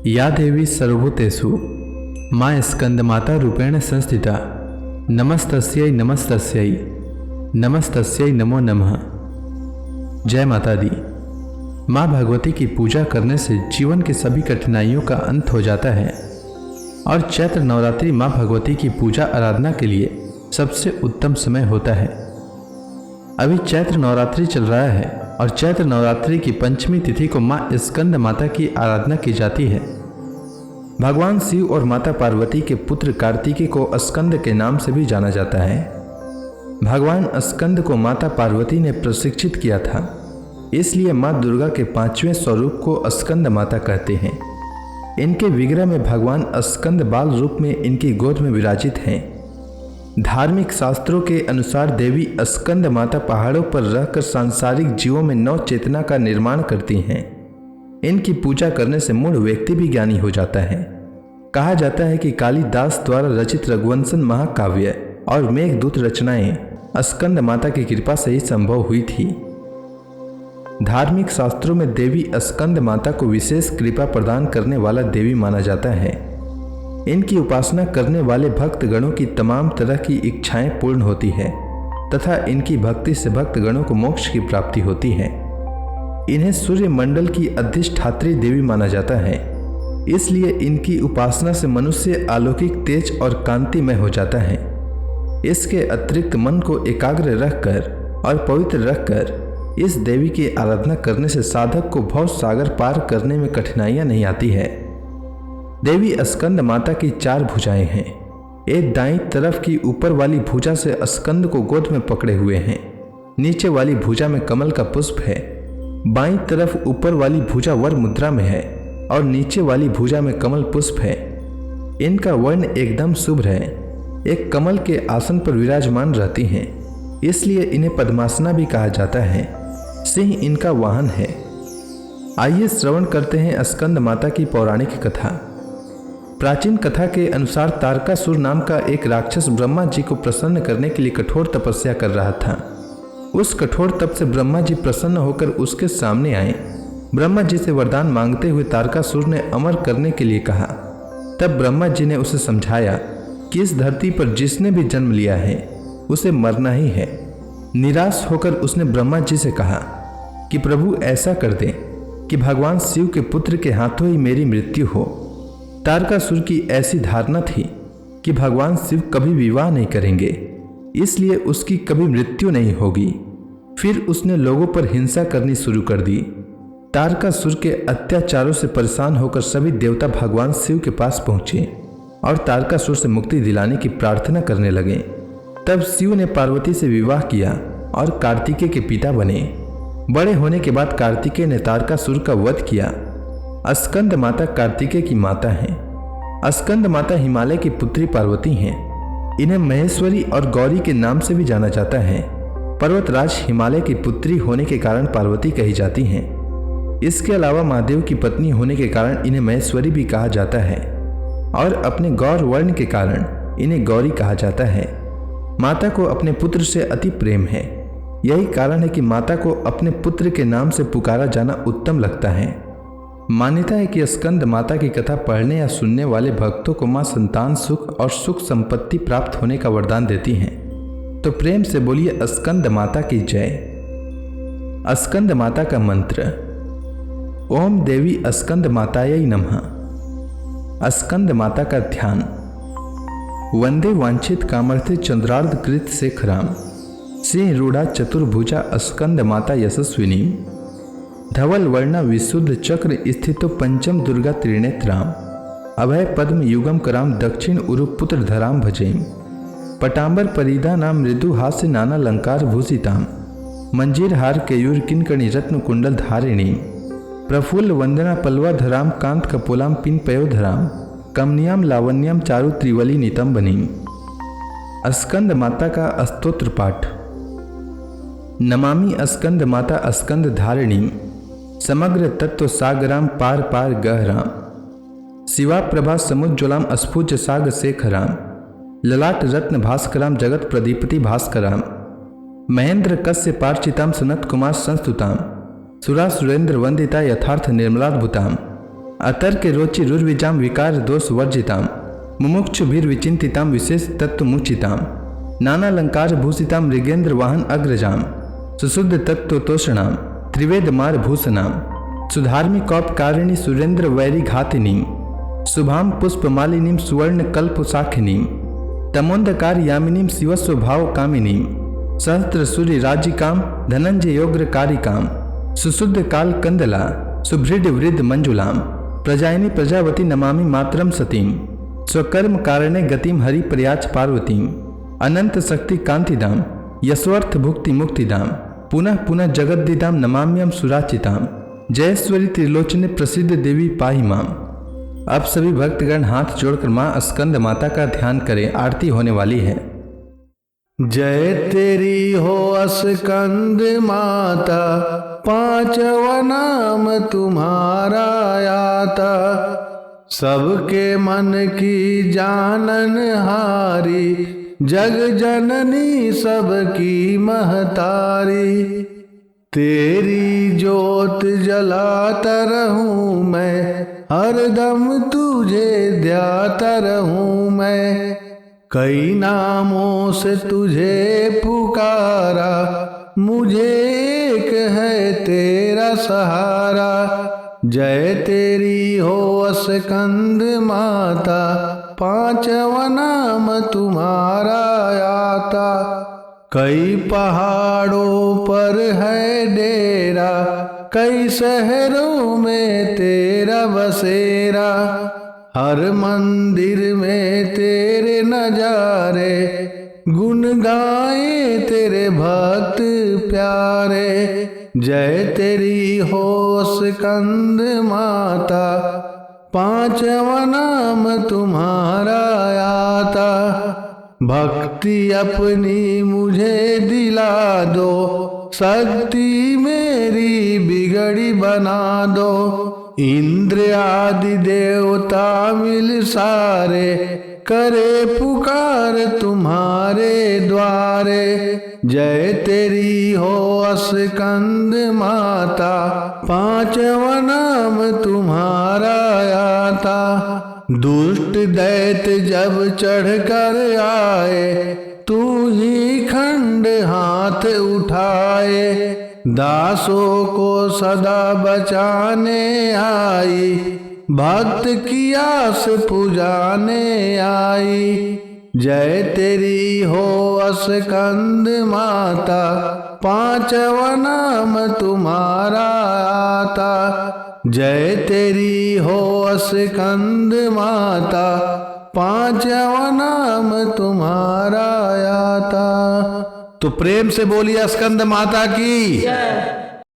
या देवी सर्वभूतेषु माँ स्कंदमाता रूपेण संस्थिता नमस्तस्यै नमस्तस्यै नमस्तस्यै नमो नमः। जय माता दी। माँ भगवती की पूजा करने से जीवन की सभी कठिनाइयों का अंत हो जाता है और चैत्र नवरात्रि माँ भगवती की पूजा आराधना के लिए सबसे उत्तम समय होता है। अभी चैत्र नवरात्रि चल रहा है और चैत्र नवरात्रि की पंचमी तिथि को माँ स्कंद माता की आराधना की जाती है। भगवान शिव और माता पार्वती के पुत्र कार्तिकेय को स्कंद के नाम से भी जाना जाता है। भगवान स्कंद को माता पार्वती ने प्रशिक्षित किया था, इसलिए माँ दुर्गा के 5वें स्वरूप को स्कंद माता कहते हैं। इनके विग्रह में भगवान स्कंद बाल रूप में इनकी गोद में विराजित हैं। धार्मिक शास्त्रों के अनुसार देवी स्कंद माता पहाड़ों पर रहकर सांसारिक जीवों में नव चेतना का निर्माण करती हैं। इनकी पूजा करने से मूढ़ व्यक्ति भी ज्ञानी हो जाता है। कहा जाता है कि कालिदास द्वारा रचित रघुवंशन महाकाव्य और मेघदूत रचनाएं स्कंद माता की कृपा से ही संभव हुई थी। धार्मिक शास्त्रों में देवी स्कंद माता को विशेष कृपा प्रदान करने वाला देवी माना जाता है। इनकी उपासना करने वाले भक्तगणों की तमाम तरह की इच्छाएं पूर्ण होती है तथा इनकी भक्ति से भक्तगणों को मोक्ष की प्राप्ति होती है। इन्हें सूर्य मंडल की अधिष्ठात्री देवी माना जाता है, इसलिए इनकी उपासना से मनुष्य अलौकिक तेज और कांतिमय हो जाता है। इसके अतिरिक्त मन को एकाग्र रखकर और पवित्र रखकर इस देवी की आराधना करने से साधक को भव सागर पार करने में कठिनाइयां नहीं आती है। देवी स्कंद माता की 4 भुजाएं हैं। एक दाईं तरफ की ऊपर वाली भुजा से स्कंद को गोद में पकड़े हुए हैं। नीचे वाली भुजा में कमल का पुष्प है। बाईं तरफ ऊपर वाली भुजा वर मुद्रा में है और नीचे वाली भुजा में कमल पुष्प है। इनका वर्ण एकदम शुभ है। एक कमल के आसन पर विराजमान रहती हैं, इसलिए इन्हें पद्मासना भी कहा जाता है। सिंह इनका वाहन है। आइए श्रवण करते हैं स्कंद माता की पौराणिक कथा। प्राचीन कथा के अनुसार तारकासुर नाम का एक राक्षस ब्रह्मा जी को प्रसन्न करने के लिए कठोर तपस्या कर रहा था। उस कठोर तप से ब्रह्मा जी प्रसन्न होकर उसके सामने आए। ब्रह्मा जी से वरदान मांगते हुए तारकासुर ने अमर करने के लिए कहा। तब ब्रह्मा जी ने उसे समझाया कि इस धरती पर जिसने भी जन्म लिया है उसे मरना ही है। निराश होकर उसने ब्रह्मा जी से कहा कि प्रभु ऐसा कर दें कि भगवान शिव के पुत्र के हाथों ही मेरी मृत्यु हो। तारकासुर की ऐसी धारणा थी कि भगवान शिव कभी विवाह नहीं करेंगे, इसलिए उसकी कभी मृत्यु नहीं होगी। फिर उसने लोगों पर हिंसा करनी शुरू कर दी। तारकासुर के अत्याचारों से परेशान होकर सभी देवता भगवान शिव के पास पहुंचे और तारकासुर से मुक्ति दिलाने की प्रार्थना करने लगे। तब शिव ने पार्वती से विवाह किया और कार्तिकेय के पिता बने। बड़े होने के बाद कार्तिकेय ने तारकासुर का वध किया। स्कंद माता कार्तिकेय की माता हैं। स्कंद माता हिमालय की पुत्री पार्वती हैं। इन्हें महेश्वरी और गौरी के नाम से भी जाना जाता है। पर्वतराज हिमालय की पुत्री होने के कारण पार्वती कही जाती हैं। इसके अलावा महादेव की पत्नी होने के कारण इन्हें महेश्वरी भी कहा जाता है और अपने गौर वर्ण के कारण इन्हें गौरी कहा जाता है। माता को अपने पुत्र से अति प्रेम है। यही कारण है कि माता को अपने पुत्र के नाम से पुकारा जाना उत्तम लगता है। मान्यता है कि स्कंद माता की कथा पढ़ने या सुनने वाले भक्तों को मां संतान सुख और सुख संपत्ति प्राप्त होने का वरदान देती हैं। तो प्रेम से बोलिए स्कंद माता की जय। स्कंद माता का मंत्र। ओम देवी स्कंद मातायै नमः। स्कंद माता का ध्यान। वंदे वांछित कामर्थे चंद्रार्ध कृत शेखराम सिंह रूढ़ा चतुर्भुजा स्कंद माता यशस्विनी धवल वर्णा विशुद्ध चक्र स्थितो पंचम दुर्गा त्रिनेत्राम अभय पद्म युगम कराम दक्षिण उरुपुत्र धराम भजेम पटांबर परिधा नाम मृदु हास्य नाना लंकार भूषिताम मंजीर हार केयूर किनकणी रत्न कुंडल धारिणी प्रफुल्ल वंदना पल्वा धराम कांत कपोलाम पिन पयो धराम कमनियाम लावण्याम चारु त्रिवली नितंबनीम। स्कंद माता का स्तोत्र पाठ। नमामि स्कंद माता स्कंद धारिणी समग्र तत्व सागराम पार पार गहराम शिवा प्रभा समुज्ज्वलाम स्फुज साग शेखराम ललाट रत्न भास्कराम जगत प्रदीपति भास्कराम महेंद्र कस्य पार्चिताम सनत कुमार संस्तुताम सुरा सुरेंद्र वंदिता यथार्थ निर्मलाद्भुताम अतर्क रोचिरुर्विजाम विकार दोष वर्जिताम मुमुक्षुभिर्विचिंतिताम विशेष तत्वमुचिताम नानालंकार भूषिताम मृगेंद्र वाहन अग्रजाम सुशुद्ध तत्वतोषणाम त्रिवेद मार भूषणाम सुधार्मिकौपकारिणी सुरेंद्र वैरी घातिनीम शुभाम पुष्पमालिनीम सुवर्ण कल्पशाखिनीम तमोंधकार यामिनीम शिवस्व भाव कामिनीम सहस्त्र सूर्य राज्यकाम धनंजय योग्र कारिकाम सुशुद्ध काल कंदला सुभृड वृद्ध मंजुलाम प्रजायिनी प्रजावती नमामि मातरम सतीम स्वकर्म कारणे गतिम हरि प्रयाच पार्वतीम अनंत शक्ति कांतिदाम यशोर्थ भुक्ति मुक्तिदाम पुनः पुनः जगद्दिदाम नमाम्यम सुराचिताम जयेश्वरी त्रिलोचने प्रसिद्ध देवी पाहि माम। अब सभी भक्तगण हाथ जोड़कर माँ स्कंद माता का ध्यान करें, आरती होने वाली है। जय तेरी हो स्कंद माता, पांचवा नाम तुम्हारा आता। सबके मन की जानन हारी, जग जननी सबकी महतारी। तेरी जोत जलाता रहूं मैं, हरदम तुझे ध्याता रहूं मैं। कई नामों से तुझे पुकारा, मुझे एक है तेरा सहारा। जय तेरी हो स्कंद माता, पांचवा नाम तुम्हारा आता। कई पहाड़ों पर है डेरा, कई शहरों में तेरा बसेरा। हर मंदिर में तेरे नजारे, गुण गाए तेरे भक्त प्यारे। जय तेरी हो स्कंद माता, पांचवा नाम तुम्हारा आता। भक्ति अपनी मुझे दिला दो, शक्ति मेरी बिगड़ी बना दो। इंद्र आदि देवता मिल सारे, करे पुकार तुम्हारे द्वारे। जय तेरी हो स्कंद माता, पांचवा नाम तुम्हारा आता। दुष्ट दैत्य जब चढ़ कर आए, तू ही खंड हाथ उठाए। दासों को सदा बचाने आई, भक्त की आस पुजाने आई। जय तेरी हो स्कंद माता, पांचवा नाम तुम्हारा आता। जय तेरी हो स्कंद माता, पांचवा नाम तुम्हारा आता। तो प्रेम से बोलिए स्कंद माता की।